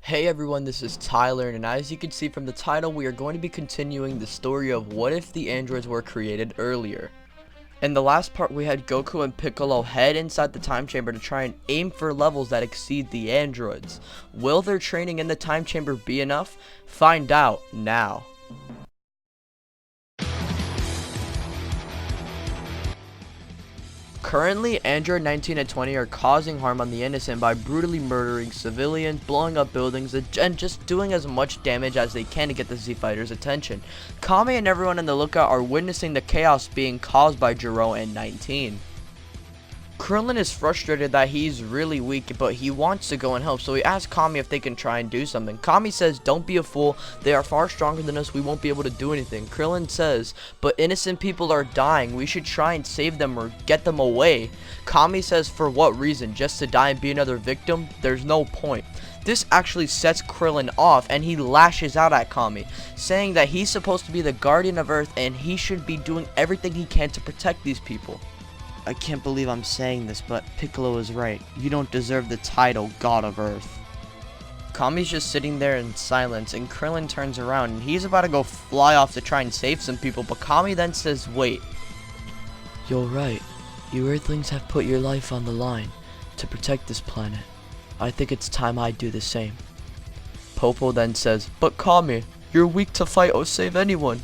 Hey everyone, this is Tyler, and as you can see from the title, we are going to be continuing the story of what if the androids were created earlier. In the last part, we had Goku and Piccolo head inside the time chamber to try and aim for levels that exceed the androids. Will their training in the time chamber be enough? Find out now. Currently, Android 19 and 20 are causing harm on the innocent by brutally murdering civilians, blowing up buildings, and just doing as much damage as they can to get the Z Fighters' attention. Kami and everyone in the lookout are witnessing the chaos being caused by Gero and 19. Krillin is frustrated that he's really weak, but he wants to go and help, so he asks Kami if they can try and do something. Kami says, "Don't be a fool, they are far stronger than us, we won't be able to do anything." Krillin says, "But innocent people are dying, we should try and save them or get them away." Kami says, "For what reason? Just to die and be another victim? There's no point." This actually sets Krillin off, and he lashes out at Kami, saying that he's supposed to be the guardian of Earth and he should be doing everything he can to protect these people. "I can't believe I'm saying this, but Piccolo is right. You don't deserve the title God of Earth." Kami's just sitting there in silence, and Krillin turns around and he's about to go fly off to try and save some people, but Kami then says, "Wait. You're right. You Earthlings have put your life on the line to protect this planet. I think it's time I do the same." Popo then says, "But Kami, you're weak to fight or save anyone."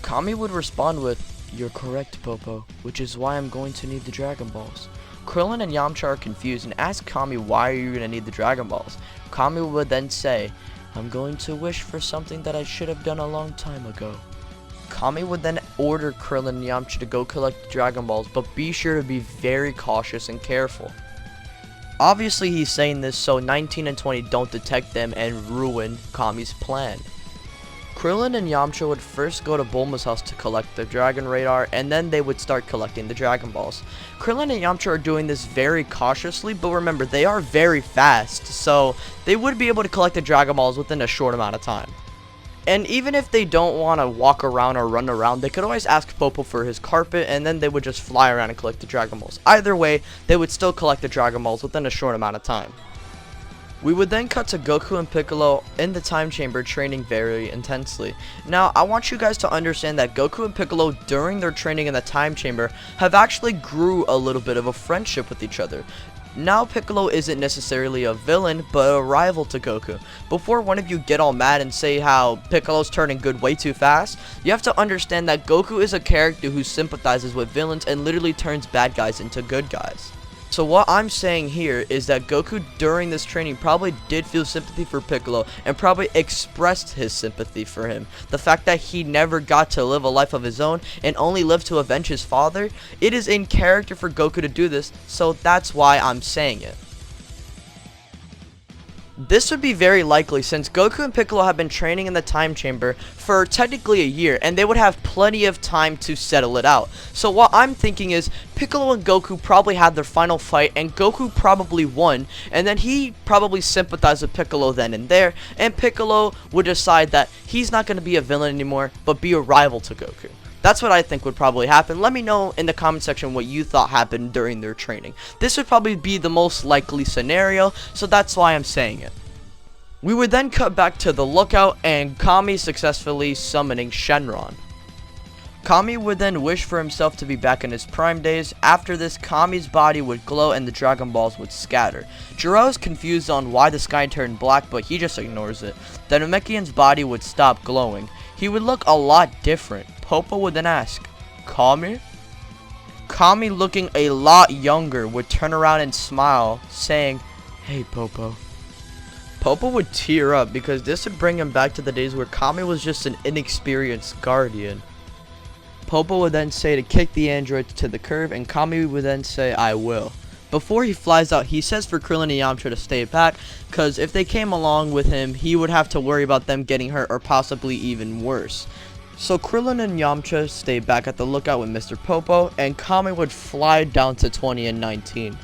Kami would respond with, "You're correct, Popo, which is why I'm going to need the Dragon Balls." Krillin and Yamcha are confused and ask Kami, "Why are you going to need the Dragon Balls?" Kami would then say, "I'm going to wish for something that I should have done a long time ago." Kami would then order Krillin and Yamcha to go collect the Dragon Balls, but be sure to be very cautious and careful. Obviously he's saying this so 19 and 20 don't detect them and ruin Kami's plan. Krillin and Yamcha would first go to Bulma's house to collect the Dragon Radar, and then they would start collecting the Dragon Balls. Krillin and Yamcha are doing this very cautiously, but remember, they are very fast, so they would be able to collect the Dragon Balls within a short amount of time. And even if they don't want to walk around or run around, they could always ask Popo for his carpet, and then they would just fly around and collect the Dragon Balls. Either way, they would still collect the Dragon Balls within a short amount of time. We would then cut to Goku and Piccolo in the time chamber training very intensely. Now, I want you guys to understand that Goku and Piccolo during their training in the time chamber have actually grew a little bit of a friendship with each other. Now Piccolo isn't necessarily a villain, but a rival to Goku. Before one of you get all mad and say how Piccolo's turning good way too fast, you have to understand that Goku is a character who sympathizes with villains and literally turns bad guys into good guys. So what I'm saying here is that Goku during this training probably did feel sympathy for Piccolo and probably expressed his sympathy for him. The fact that he never got to live a life of his own and only lived to avenge his father, it is in character for Goku to do this, so that's why I'm saying it. This would be very likely since Goku and Piccolo have been training in the time chamber for technically a year, and they would have plenty of time to settle it out. So what I'm thinking is Piccolo and Goku probably had their final fight, and Goku probably won, and then he probably sympathized with Piccolo then and there, and Piccolo would decide that he's not going to be a villain anymore, but be a rival to Goku. That's what I think would probably happen. Let me know in the comment section what you thought happened during their training. This would probably be the most likely scenario, so that's why I'm saying it. We would then cut back to the lookout and Kami successfully summoning Shenron. Kami would then wish for himself to be back in his prime days. After this, Kami's body would glow and the Dragon Balls would scatter. Jiro's confused on why the sky turned black, but he just ignores it. The Namekian's body would stop glowing. He would look a lot different. Popo would then ask, "Kami?" Kami, looking a lot younger, would turn around and smile, saying, "Hey, Popo." Popo would tear up because this would bring him back to the days where Kami was just an inexperienced guardian. Popo would then say to kick the androids to the curb, and Kami would then say, "I will." Before he flies out, he says for Krillin and Yamcha to stay back, because if they came along with him, he would have to worry about them getting hurt or possibly even worse. So Krillin and Yamcha stay back at the lookout with Mr. Popo, and Kami would fly down to 20 and 19.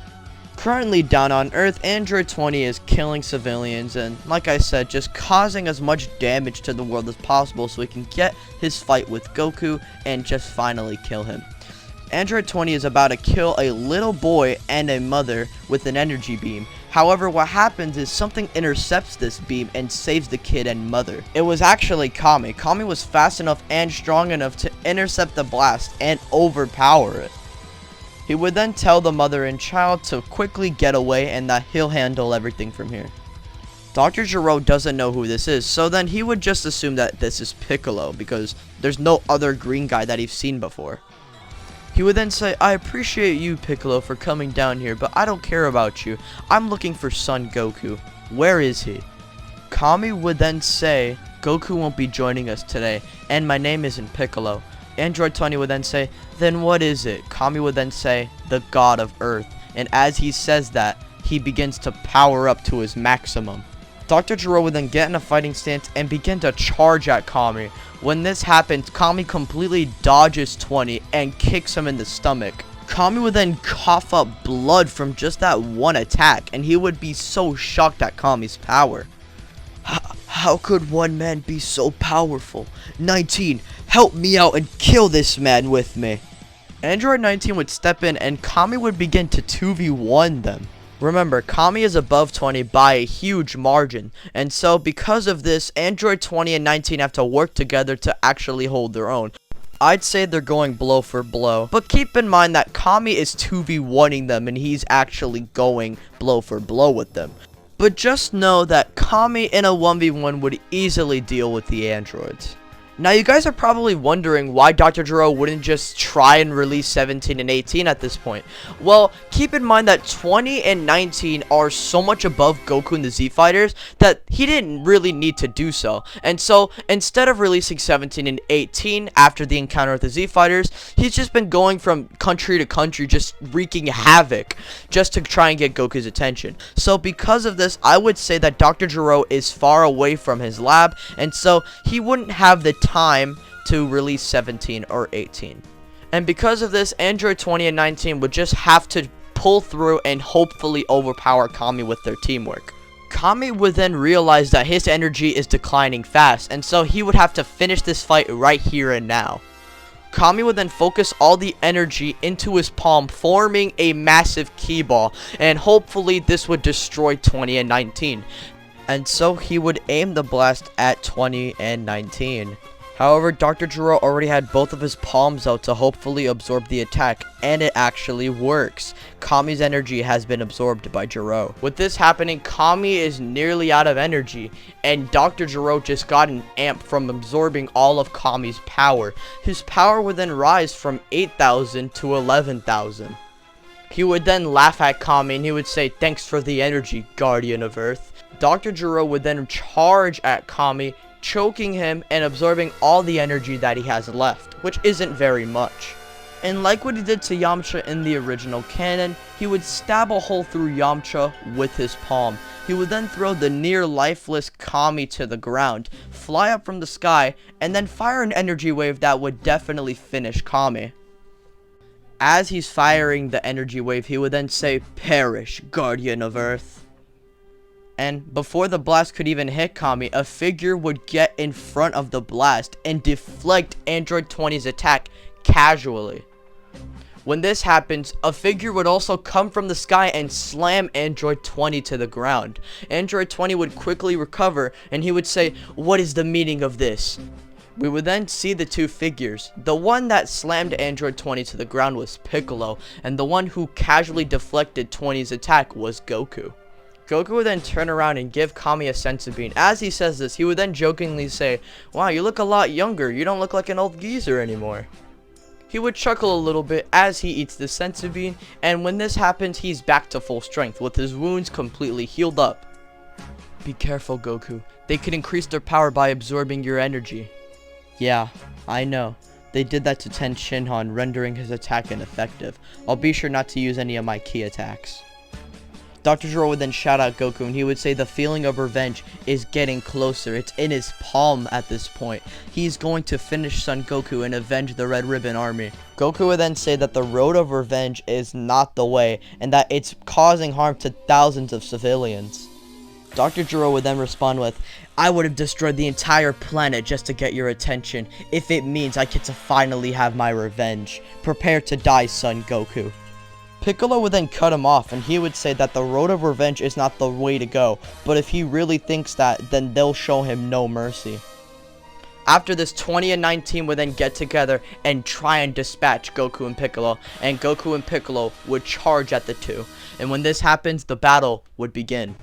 Currently down on Earth, Android 20 is killing civilians and, like I said, just causing as much damage to the world as possible so he can get his fight with Goku and just finally kill him. Android 20 is about to kill a little boy and a mother with an energy beam. However, what happens is something intercepts this beam and saves the kid and mother. It was actually Kami. Kami was fast enough and strong enough to intercept the blast and overpower it. He would then tell the mother and child to quickly get away and that he'll handle everything from here. Dr. Gero doesn't know who this is, so then he would just assume that this is Piccolo because there's no other green guy that he's seen before. He would then say, I appreciate you, Piccolo, for coming down here, but I don't care about you. I'm looking for Son Goku. Where is he? Kami would then say, Goku won't be joining us today, and my name isn't Piccolo. Android 20 would then say, then what is it? Kami would then say, the God of Earth. And as he says that, he begins to power up to his maximum. Dr. Gero would then get in a fighting stance and begin to charge at Kami. When this happens, Kami completely dodges 20 and kicks him in the stomach. Kami would then cough up blood from just that one attack, and he would be so shocked at Kami's power. How could one man be so powerful? 19, help me out and kill this man with me. Android 19 would step in and Kami would begin to 2v1 them. Remember, Kami is above 20 by a huge margin, and so because of this, Android 20 and 19 have to work together to actually hold their own. I'd say they're going blow for blow, but keep in mind that Kami is 2v1ing them and he's actually going blow for blow with them. But just know that Kami in a 1v1 would easily deal with the androids. Now you guys are probably wondering why Dr. Gero wouldn't just try and release 17 and 18 at this point. Well, keep in mind that 20 and 19 are so much above Goku and the Z Fighters that he didn't really need to do so. And so instead of releasing 17 and 18 after the encounter with the Z Fighters, he's just been going from country to country just wreaking havoc just to try and get Goku's attention. So because of this, I would say that Dr. Gero is far away from his lab, and so he wouldn't have the time to release 17 or 18. And because of this, Android 20 and 19 would just have to pull through and hopefully overpower Kami with their teamwork. Kami would then realize that his energy is declining fast, and so he would have to finish this fight right here and now. Kami would then focus all the energy into his palm, forming a massive ki ball, and hopefully this would destroy 20 and 19. And so he would aim the blast at 20 and 19. However, Dr. Gero already had both of his palms out to hopefully absorb the attack, and it actually works. Kami's energy has been absorbed by Gero. With this happening, Kami is nearly out of energy, and Dr. Gero just got an amp from absorbing all of Kami's power. His power would then rise from 8,000 to 11,000. He would then laugh at Kami and he would say, thanks for the energy, Guardian of Earth. Dr. Gero would then charge at Kami, choking him and absorbing all the energy that he has left, which isn't very much. And like what he did to Yamcha in the original canon, he would stab a hole through Yamcha with his palm. He would then throw the near lifeless Kami to the ground, fly up from the sky, and then fire an energy wave that would definitely finish Kami. As he's firing the energy wave, he would then say, perish, Guardian of Earth. And before the blast could even hit Kami, a figure would get in front of the blast and deflect Android 20's attack casually. When this happens, a figure would also come from the sky and slam Android 20 to the ground. Android 20 would quickly recover and he would say, what is the meaning of this? We would then see the two figures. The one that slammed Android 20 to the ground was Piccolo, and the one who casually deflected 20's attack was Goku. Goku would then turn around and give Kami a senzu bean. As he says this, he would then jokingly say, wow, you look a lot younger. You don't look like an old geezer anymore. He would chuckle a little bit as he eats the senzu bean, and when this happens, he's back to full strength with his wounds completely healed up. Be careful, Goku. They could increase their power by absorbing your energy. Yeah, I know. They did that to Ten Shinhan, rendering his attack ineffective. I'll be sure not to use any of my ki attacks. Dr. Gero would then shout out Goku and he would say the feeling of revenge is getting closer. It's in his palm at this point. He's going to finish Son Goku and avenge the Red Ribbon Army. Goku would then say that the road of revenge is not the way and that it's causing harm to thousands of civilians. Dr. Gero would then respond with, I would have destroyed the entire planet just to get your attention if it means I get to finally have my revenge. Prepare to die, Son Goku. Piccolo would then cut him off, and he would say that the road of revenge is not the way to go, but if he really thinks that, then they'll show him no mercy. After this, 20 and 19 would then get together and try and dispatch Goku and Piccolo, and Goku and Piccolo would charge at the two. And when this happens, the battle would begin.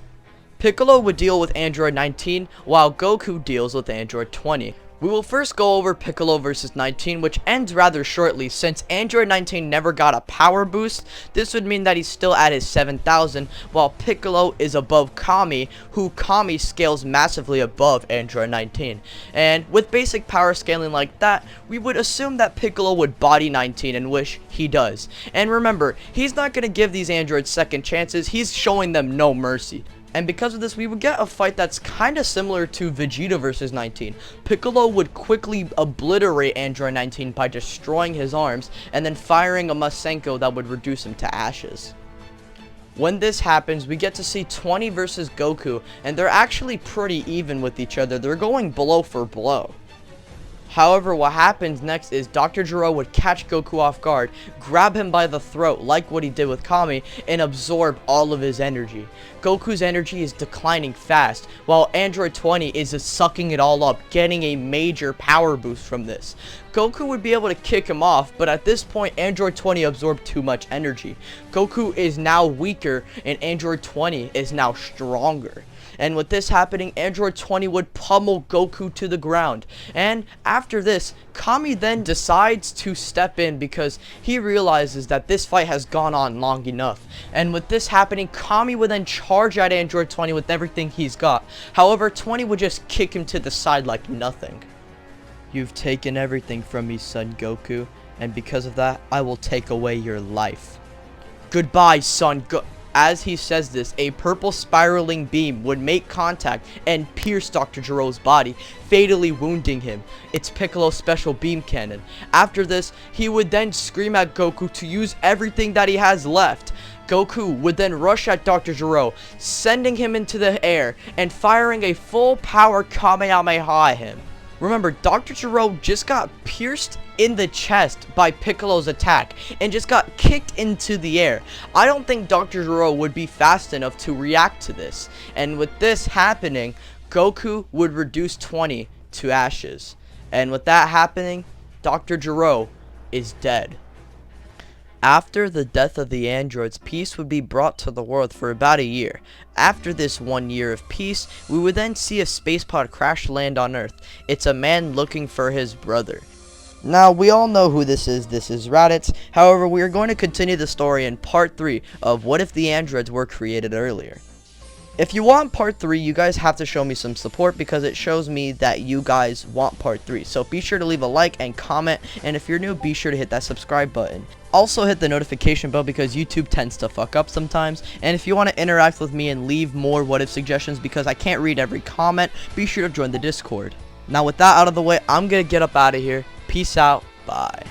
Piccolo would deal with Android 19, while Goku deals with Android 20. We will first go over Piccolo versus 19, which ends rather shortly. Since Android 19 never got a power boost, this would mean that he's still at his 7,000, while Piccolo is above Kami, who Kami scales massively above Android 19. And with basic power scaling like that, we would assume that Piccolo would body 19, and which he does. And remember, he's not going to give these androids second chances, he's showing them no mercy. And because of this, we would get a fight that's kind of similar to Vegeta versus 19. Piccolo would quickly obliterate Android 19 by destroying his arms and then firing a Masenko that would reduce him to ashes. When this happens, we get to see 20 versus Goku, and they're actually pretty even with each other. They're going blow for blow. However, what happens next is Dr. Gero would catch Goku off guard, grab him by the throat like what he did with Kami, and absorb all of his energy. Goku's energy is declining fast, while Android 20 is just sucking it all up, getting a major power boost from this. Goku would be able to kick him off, but at this point, Android 20 absorbed too much energy. Goku is now weaker, and Android 20 is now stronger. And with this happening, Android 20 would pummel Goku to the ground. And after this, Kami then decides to step in because he realizes that this fight has gone on long enough. And with this happening, Kami would then charge at Android 20 with everything he's got. However, 20 would just kick him to the side like nothing. You've taken everything from me, son Goku, and because of that, I will take away your life. Goodbye, son Goku. As he says this, a purple spiraling beam would make contact and pierce Dr. Gero's body, fatally wounding him. It's Piccolo's special beam cannon. After this, he would then scream at Goku to use everything that he has left. Goku would then rush at Dr. Gero, sending him into the air and firing a full power Kamehameha at him. Remember, Dr. Gero just got pierced in the chest by Piccolo's attack and just got kicked into the air. I don't think Dr. Gero would be fast enough to react to this. And with this happening, Goku would reduce 20 to ashes. And with that happening, Dr. Gero is dead. After the death of the androids, peace would be brought to the world for about a year. After this 1 year of peace, we would then see a space pod crash land on Earth. It's a man looking for his brother. Now, we all know who this is Raditz. However, we are going to continue the story in part 3 of What If the Androids Were Created Earlier. If you want part 3, you guys have to show me some support because it shows me that you guys want part 3. So be sure to leave a like and comment, and if you're new, be sure to hit that subscribe button. Also hit the notification bell because YouTube tends to fuck up sometimes. And if you want to interact with me and leave more what if suggestions because I can't read every comment, be sure to join the Discord. Now with that out of the way, I'm gonna get up out of here. Peace out. Bye.